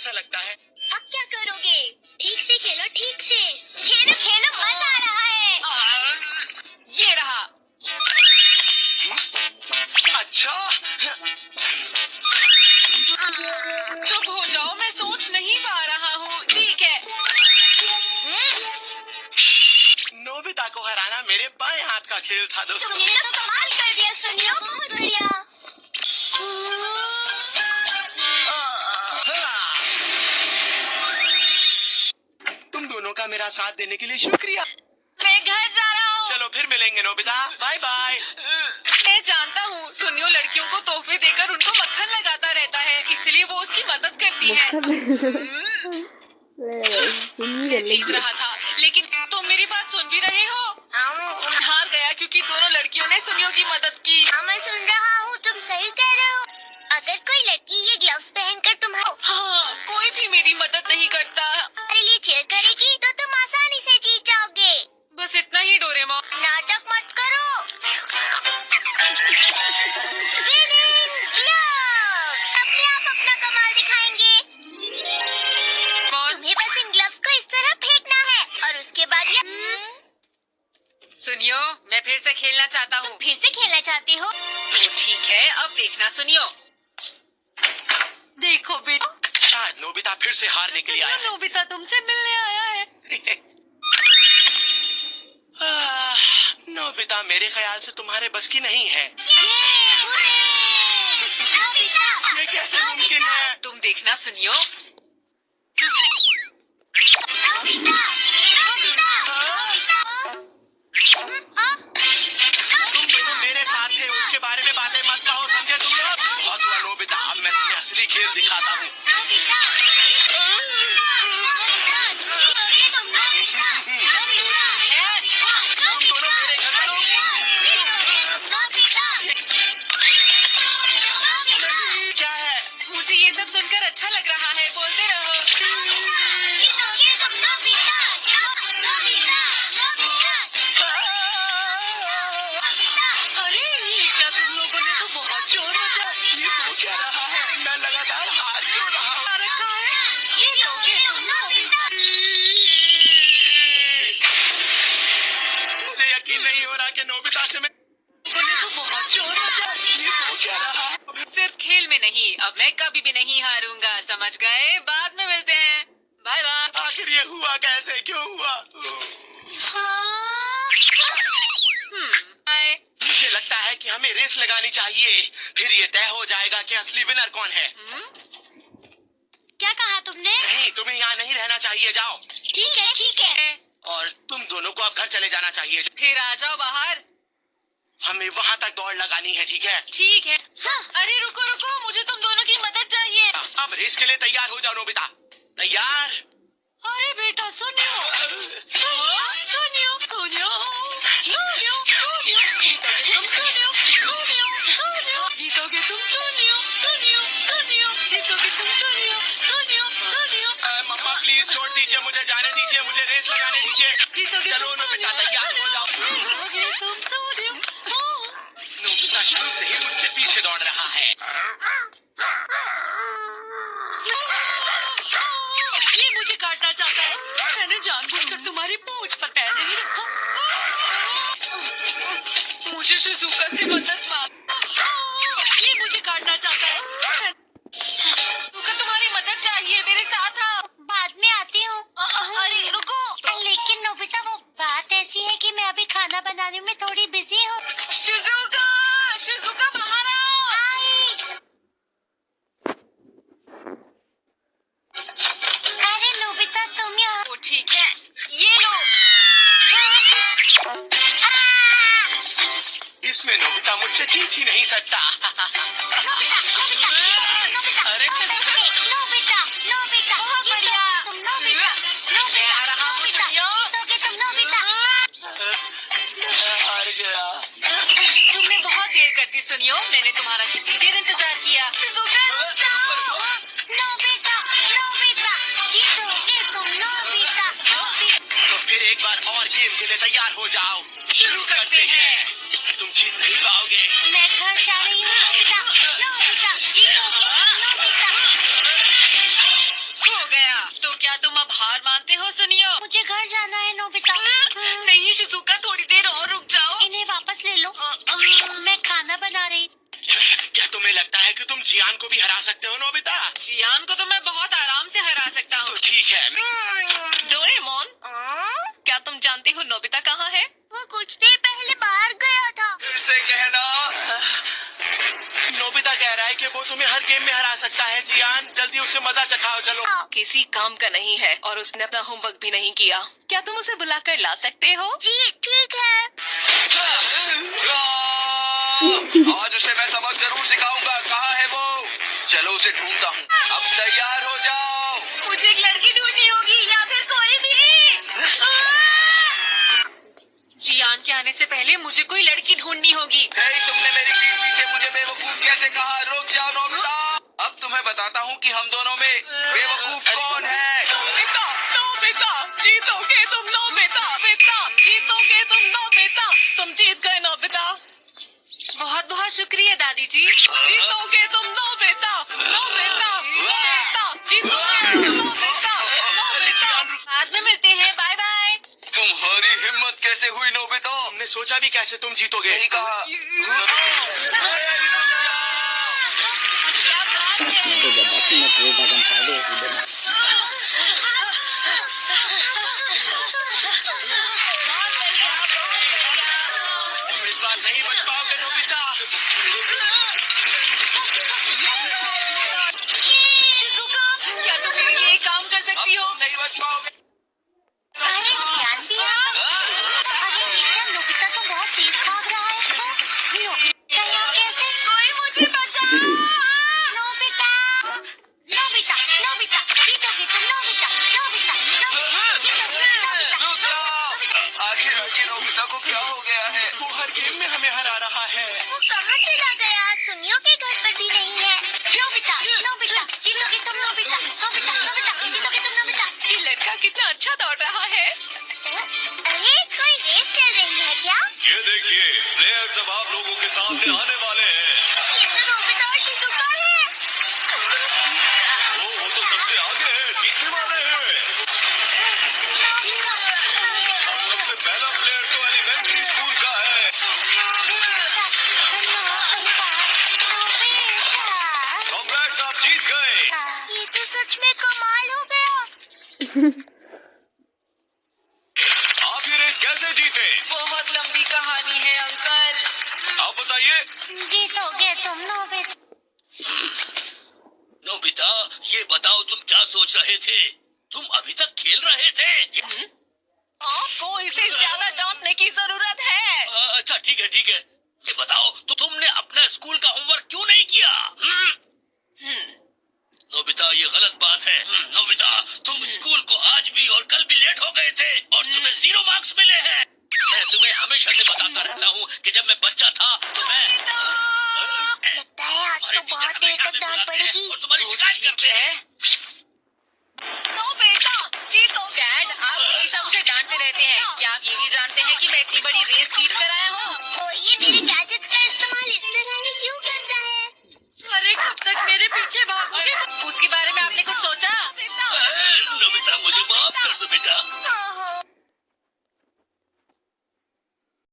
जैसा लगता है। अब क्या करोगे? ठीक से खेलो, ठीक से खेलो खेलो, मजा आ रहा है। ये रहा। अच्छा, चुप हो जाओ, मैं सोच नहीं पा रहा हूँ। ठीक है। नोबिता को हराना मेरे बाएं हाथ का खेल था दोस्तों। तुमने तो कमाल कर दिया सुनियो, बहुत बढ़िया। तुम दोनों का मेरा साथ देने के लिए शुक्रिया। मैं घर जा रहा हूँ। चलो फिर मिलेंगे नोबिता, बाय बाय। मैं जानता हूँ सुनियो लड़कियों को तोहफे देकर उनको मक्खन लगाता रहता है, इसलिए वो उसकी मदद करती है। मैं जीत रहा था, लेकिन तुम मेरी बात सुन भी रहे हो? हार गया क्योंकि दोनों लड़कियों ने सुनियो की मदद की। हाँ, मैं सुन रहा हूँ, तुम सही कह रहे हो। अगर कोई लड़की ये ग्लव्स पहनकर हाँ, कोई भी मेरी मदद नहीं करता। तुम्हारे लिए चीयर करेगी तो तुम आसानी से जीत जाओगे। बस इतना ही डोरेमोन। नाटक मत करो। Winning gloves! अपने आप अपना कमाल दिखाएंगे। तुम्हें बस इन ग्लव्स को इस तरह फेंकना है और उसके बाद ये सुनियो, मैं फिर से खेलना चाहता हूँ। फिर से खेलना चाहते हो? तो ठीक है, अब देखना सुनियो। देखो बेटा, शायद नोबिता फिर से हारने के लिए आया है। नोबिता तुमसे मिलने आया है। नोबिता मेरे ख्याल से तुम्हारे बस की नहीं है। ये कैसे मुमकिन है? तुम देखना सुनियो। तुम दोनों मेरे साथ थे, उसके बारे में बातें मत कहो, समझे तुम लोग? बहुत हुआ नोबिता, अब मैं तुम्हें असली खेल दिखाता हूँ। तुम दोनों मेरे घर चलो। क्या है? मुझे ये सब सुनकर अच्छा लग रहा है, बोलते रहो। अरे क्या तुम लोगों ने तो बहुत जोर मचा। ये हो क्या रहा है? मैं लगातार हार क्यों रहा हूँ? रखा है। मुझे यकीन नहीं हो रहा कि नोबिता से मैं तो बहुत जोर मचा। ये हो क्या रहा है? सिर्फ खेल में नहीं, अब मैं कभी भी नहीं हारूंगा, समझ गए? बाद में मिलते हैं, बाय बाय। आखिर ये हुआ कैसे? क्यों हुआ? बाय। मुझे लगता है कि हमें रेस लगानी चाहिए, फिर ये तय हो जाएगा कि असली विनर कौन है। क्या कहा तुमने? नहीं, तुम्हें यहाँ नहीं रहना चाहिए, जाओ। ठीक है, ठीक है। और तुम दोनों को अब घर चले जाना चाहिए। फिर आ जाओ बाहर। हमें वहाँ तक दौड़ लगानी है, ठीक है? ठीक है। हाँ। अरे रुको रुको, मुझे तुम दोनों की मदद चाहिए। अब रेस के लिए तैयार हो जाओ नोबिता। तैयार? अरे बेटा सुनियो, सुनियो, सुनियो, सुनियो, सुनियो, सुनियो, जीतोगे तुम सुनियो, सुनियो, सुनियो, जीतोगे तुम सुनियो, सुनियो, सुनियो, जीतोगे तुम सुनियो, सुनियो, सुनियो। मम्मा प्लीज छोड़ दीजिए, मुझे जाने दीजिए, मुझे रेस लगाने दीजिए। जीतोगे चलो नोबिता, तैयार हो जाओ। जीतोगे तुम सुनियो। नोबिता शुरू से ही मुझसे पीछे दौड़ रहा है। ये मुझे काटना चाहता है। मैंने जानबूझकर तुम्हारी पूंछ पर पैर नहीं रखा। मुझे शिजुका से मदद मांग। ये मुझे काटना चाहता है। शिजुका तुम्हारी मदद चाहिए, मेरे साथ आओ। बाद में आती हूँ। अरे रुको। लेकिन नोबिता, वो बात ऐसी है कि मैं अभी खाना बनाने में थोड़ी बिजी हूँ। शिजुका, शिजुका बाहर आओ। अरे नोबिता, तुम यहाँ। ओ ठीक है, ये लो। इसमें नोबिता मुझसे जीत ही नहीं सकता। अरे नोबिता, नोबिता, बहुत बढ़िया। तुम नोबिता, मैं आ रहा हूँ सुनियो। जीतोगे तुम नोबिता। हार गया। तुमने बहुत देर कर दी सुनियो, मैंने तुम्हारा कितनी देर इंतजार किया। शिजुका जाओ। नोबिता, नोबिता, जीतोगे तुम नोबिता, नोबिता। तो फिर एक बार और गेम के लिए तैयार हो जाओ। शुरू करते हैं। तुम जीत नहीं पाओगे। मैं घर जा रही हूँ नोबिता, नोबिता, जीतोगे तुम नोबिता। सुनियो। मुझे घर जाना है नोबिता। नहीं शिजुका, थोड़ी देर और रुक जाओ। इन्हें वापस ले लो। मैं खाना बना रही। क्या तुम्हें लगता है कि तुम जियान को भी हरा सकते हो नोबिता? जियान को तो मैं बहुत आराम से हरा सकता तो हूँ। ठीक है। डोरेमोन, क्या तुम जानते हो नोबिता कहाँ है? वो कुछ देर पहले बाहर गया था। फिर से कहना। नोबिता कह रहा है कि वो तुम्हें हर गेम में हरा सकता है। जियान, जल्दी उससे मजा चखाओ। चलो। किसी काम का नहीं है और उसने अपना होमवर्क भी नहीं किया। क्या तुम उसे बुलाकर ला सकते हो? जी ठीक है। आज उसे मैं सबक जरूर सिखाऊंगा। कहाँ है वो? चलो उसे ढूंढता हूँ। अब तैयार हो जाओ। मुझे एक लड़की ढूंढनी होगी या फिर कोई भी। जियान के आने से पहले मुझे कोई लड़की ढूंढनी होगी। तुमने मेरी पीठ पीछे मुझे बेवकूफ कैसे कहा? रुक जाओ नोबिता। अब तुम्हें बताता हूँ कि हम दोनों में बेवकूफ कौन है। नोबिता, नोबिता, जीतोगे तुम नोबिता, बेटा, जीतोगे तुम नोबिता, तुम जीत गए नोबिता। बहुत बहुत शुक्रिया दादी जी। जीतोगे तुम नोबिता, नोबिता, नोबिता, जीतोगे तुम नोबिता, नोबिता। बाद में मिलते हैं, बाय बाय। तुम्हारी हिम्मत कैसे हुई नोबिता? हमने सोचा भी कैसे तुम जीतोगे। सही कहा। तुम इस बार नहीं बच पाओगे नोबिता। शिजुका, क्या तुम मेरे लिए एक काम कर सकती हो? नहीं बच पाओगे। अरे ध्यान दिया। अरे ये नोबिता तो बहुत तेज भाग रहा है। नोबिता यहाँ कैसे? कोई मुझे बचाओ। नोबिता, नोबिता, नोबिता, जीतोगे तुम नोबिता, नोबिता, नोबिता, जीतोगे तुम रुक नोबिता। जाओ। आखिर नोबिता को क्या हो गया है? वो हर गेम में हमें हरा रहा है। वो कहाँ चला गया? सुनियो के घर पर भी नहीं है। नोबिता, नोबिता, जीतोगे तुम नोबिता, नोबिता, नोबिता, जीतोगे तुम नोबिता। ये लड़का कितना अच्छा दौड़ रहा है। अरे कोई रेस चल रही है क्या? ये देखिए, प्लेयर्स अब आप लोगों के सामने आने वाले हैं। ये तो नोबिता और शिजुका है। वो तो सबसे आगे है, जीतने वाले हैं। नोबिता, नोबिता, सबसे पहला प्लेयर तो एलिमेंट्री स्कूल का है। Nobita, Nobita, Nobita. कांग्रेट्स, आप जीत गए। ये तो सच में कमाल हो गया। आप ये रेस कैसे जीते? बहुत लंबी कहानी है अंकल। आप बताइए। जीतोगे तुम नोबिता। नोबिता, ये बताओ तुम क्या सोच रहे थे? तुम अभी तक खेल रहे थे? आपको इसे ज्यादा डांटने की जरूरत है। अच्छा ठीक है ठीक है। ये बताओ तो तुमने अपना स्कूल का होमवर्क क्यों नहीं किया? नोबिता, ये गलत बात है। नोबिता, तुम स्कूल को आज भी और कल भी लेट हो गए थे और तुम्हें 0 मार्क्स मिले हैं। मैं तुम्हें हमेशा से बताता रहता हूँ कि जब मैं बच्चा था तो मैं लगता है आज तो बहुत देर तक डांट पड़ेगी। और तुम्हारी शिकायत करते हैं। नोबिता, जीतो। डैड, आप हमेशा मुझे डांटते रहते हैं। क्या आप ये भी जानते हैं कि मैं इतनी बड़ी रेस जीत कर आया हूँ? ये मेरे क्या